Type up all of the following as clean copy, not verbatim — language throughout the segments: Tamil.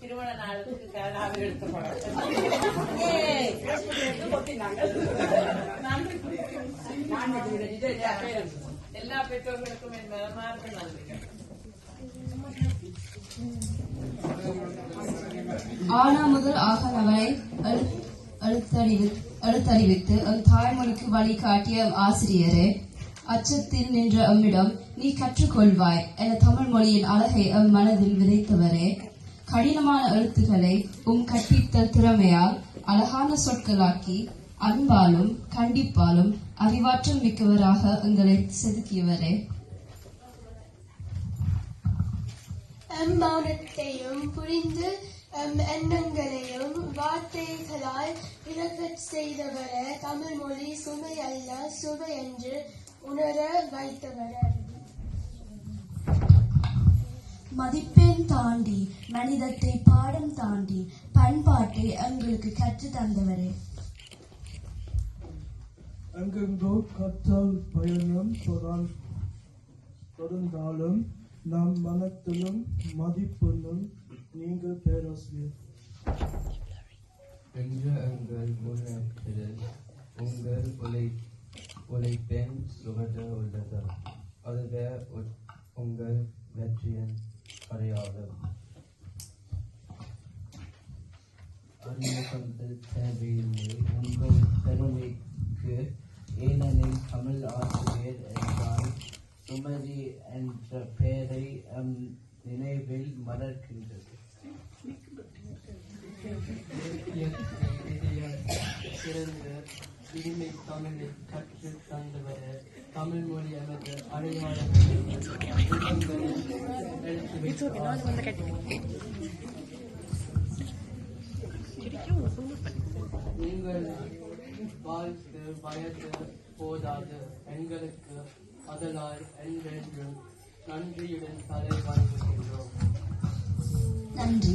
திருமண நாளுக்கு எல்லா பெற்றோர்களுக்கும் என் மனமார்ந்த நன்றிகள். ஆனா முதல் ஆகனவரை எழுத்தறிவித்து தாய்மொழிக்கு வழிகாட்டிய ஆசிரியரே, அச்சத்தில் நின்ற எம்மிடம் நீ கற்றுக்கொள்வாய் என தமிழ் மொழியின் அழகை எம் மனதில் விதைத்தவரே, கடினமான எழுத்துக்களை கற்பித்தல் திறமையால் அழகான சொற்களாக்கி அன்பாலும் கண்டிப்பாலும் அறிவாற்றல் மிக்கவராக எங்களை செதுக்கியவரே, மௌனத்தையும் புரிந்து எண்ணங்களையும் வார்த்தைகளால் விளக்கச் செய்தவரே, தமிழ் மொழி சுமை அல்ல சுவை என்று உணர வைத்தவரே, மதிப்பெண் தாண்டி மனிதத்தை பாடம் தாண்டி பண்பாட்டை எங்களுக்கு கற்று தந்தவரே, எங்கெங்கோ கற்றல் பயணம் தொடர்ந்தாலும் நம் மனத்திலும் மதிப்பிலும் நீங்கள் பேராசிரியர். என்று எங்கள் முன்னேற்றத்தில் உங்கள் உழைப்பின் சுவடு உள்ளது. அதுவே உங்கள் வெற்றியின் அடையாளம். அறிமுகத்தில் தேவையில்லை உங்கள் திறமைக்கு, ஏனெனில் தமிழ் ஆசிரியர் என்றால் சுமதி என்ற பெயரை நினைவில் மலர்கின்றது. சிறந்த இனிமை தமிழை கற்று தந்தவர தமிழ் மொழி அமைந்த அடையாளங்களை உங்கள் வாழ்த்து வயது போதாது எங்களுக்கு, அதனால் என்றென்றும் நன்றியுடன் தலை வணங்குகின்றோம். நன்றி.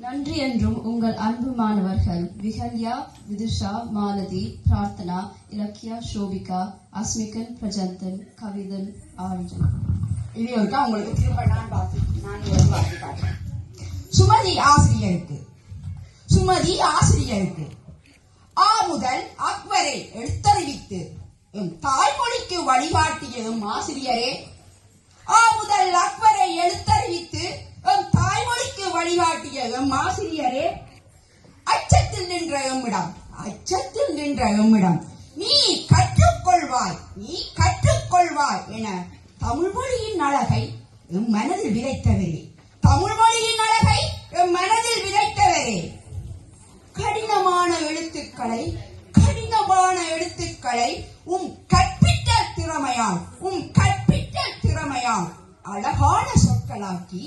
நன்றி என்றும் உங்கள் அன்பு மாணவர்கள் விகல்யா, விதுஷா, மாலதி, பிரார்த்தனா, இலக்கியா, ஷோபிகா, அஸ்மிகன், பிரஜந்தன், கவிதன், ஆரிஜன். இவையோருக்கா உங்களுக்கு திரும்ப நான் வாசி காட்டுறேன். சுமதி ஆசிரியருக்கு ஆ முதல் அக்வரை எழுத்தறிவித்து எம் தாய்மொழிக்கு வழிகாட்டிய எம் ஆசிரியரே, ஆ முதல் அக்வரை எழுத்தறிவித்து எம் தாய்மொழிக்கு வழிகாட்டிய எம் ஆசிரியரே, அச்சத்தில் நின்ற எம்மிடம் நீ கற்றுக்கொள்வாய் என தமிழ் மொழியின் அழகை எம் மனதில் விதைத்தவரே, கடினமான எழுத்துக்களை கற்பித்தல் திறமையால் அழகான சொற்களாக்கி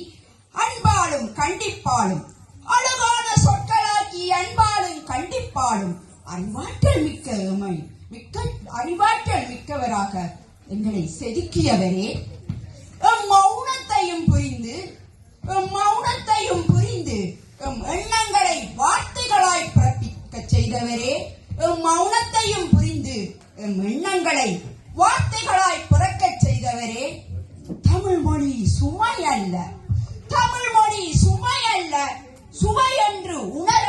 அன்பாலும் கண்டிப்பாலும் அறிவாற்றல் மிக்கவராக எங்களை செதுக்கியவரே, எம் மௌனத்தையும் புரிந்து எம் எண்ணங்களை வார்த்தைகளாய் பிறப்பிக்க செய்தவரே, தமிழ் மொழி சுமை அல்ல சுவை என்று உணர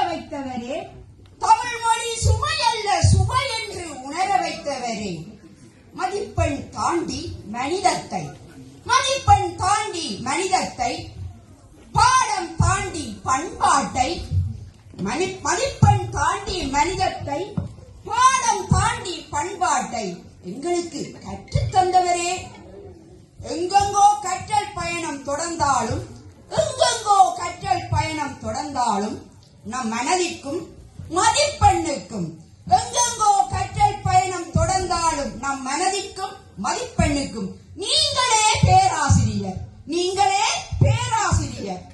வைத்தவரே, மதிப்பெண் தாண்டி மனிதத்தை பாடம் தாண்டி பண்பாட்டை, மதிப்பெண் தாண்டி மனிதத்தை பாடம் தாண்டி பண்பாட்டை எங்களுக்கு கற்றுத் தந்தவரே, எங்கெங்கோ கற்றல் பயணம் தொடர்ந்தாலும் நம் மனதிற்கும் மதிப்பெண்ணுக்கும், எங்கெங்கோ கற்றல் பயணம் தொடர்ந்தாலும் நம் மனதிற்கும் மதிப்பெண்ணுக்கும் நீங்களே பேராசிரியர். நீங்களே பேராசிரியர்.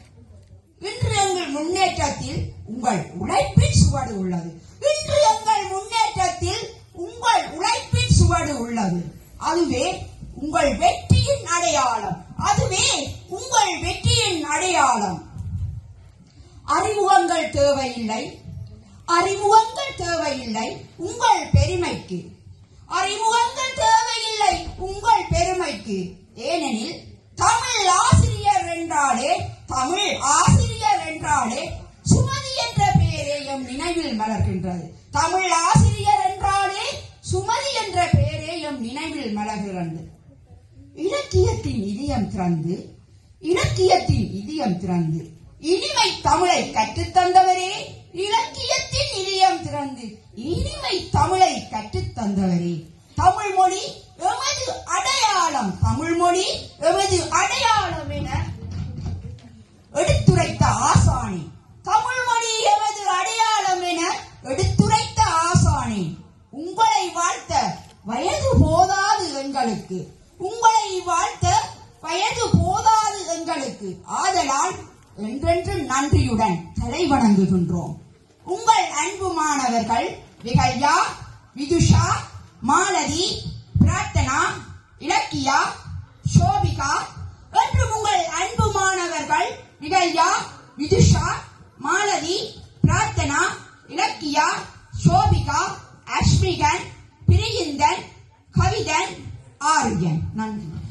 இன்று எங்கள் முன்னேற்றத்தில் உங்கள் உழைப்பின் சுவடு உள்ளது. இன்று எங்கள் முன்னேற்றத்தில் உங்கள் உழைப்பின் சுவடு உள்ளது. அதுவே உங்கள் வெற்றியின் அடையாளம். அதுவே உங்கள் வெற்றியின் அடையாளம். அறிமுகங்கள் தேவையில்லை. அறிமுகங்கள் தேவையில்லை உங்கள் பெருமைக்கு. அறிமுகங்கள் தேவையில்லை உங்கள் பெருமைக்கு. ஏனெனில் தமிழ் ஆசிரியர் என்றாலே சுமதி என்ற பெயரே எம் நினைவில் மலர்கின்றது. தமிழ் ஆசிரியர் என்றாலே சுமதி என்ற பெயரே எம் நினைவில் மலர்கிறது. இலக்கியத்தின் இதயம் திறந்து இனிமை தமிழை கற்றுத்தந்தவரே, இலக்கியத்தின் இதயம் திறந்து இனிமை தமிழை கற்றுத்தந்தவரே. தமிழ் மொழி எமது அடையாளம், தமிழ் மொழி எமது அடையாளம் என எடுத்துரைத்த ஆசானே. தமிழ் மொழி எமது அடையாளம் என எடுத்துரைத்த ஆசானே. உங்களை வாழ்த்த வயது போதாது எங்களுக்கு. உங்களை வாழ்த்த வயது போதாது எங்களுக்கு. ஆதலால் என்றென்றும் நன்றியுடன் தலை வணங்குகின்றோம். உங்கள் அன்பு மாணவர்கள் விகல்யா, விதுஷா, மாலதி, பிரார்த்தனா, இலக்கியா, சோபிகா மற்றும் உங்கள் அன்பு மாணவர்கள் விகல்யா, விதுஷா, மாலதி, பிரார்த்தனா, இலக்கியா, சோபிகா, அஸ்மிகன், பிரிகிந்தன், கவிதன், ஆரியன். நன்றி.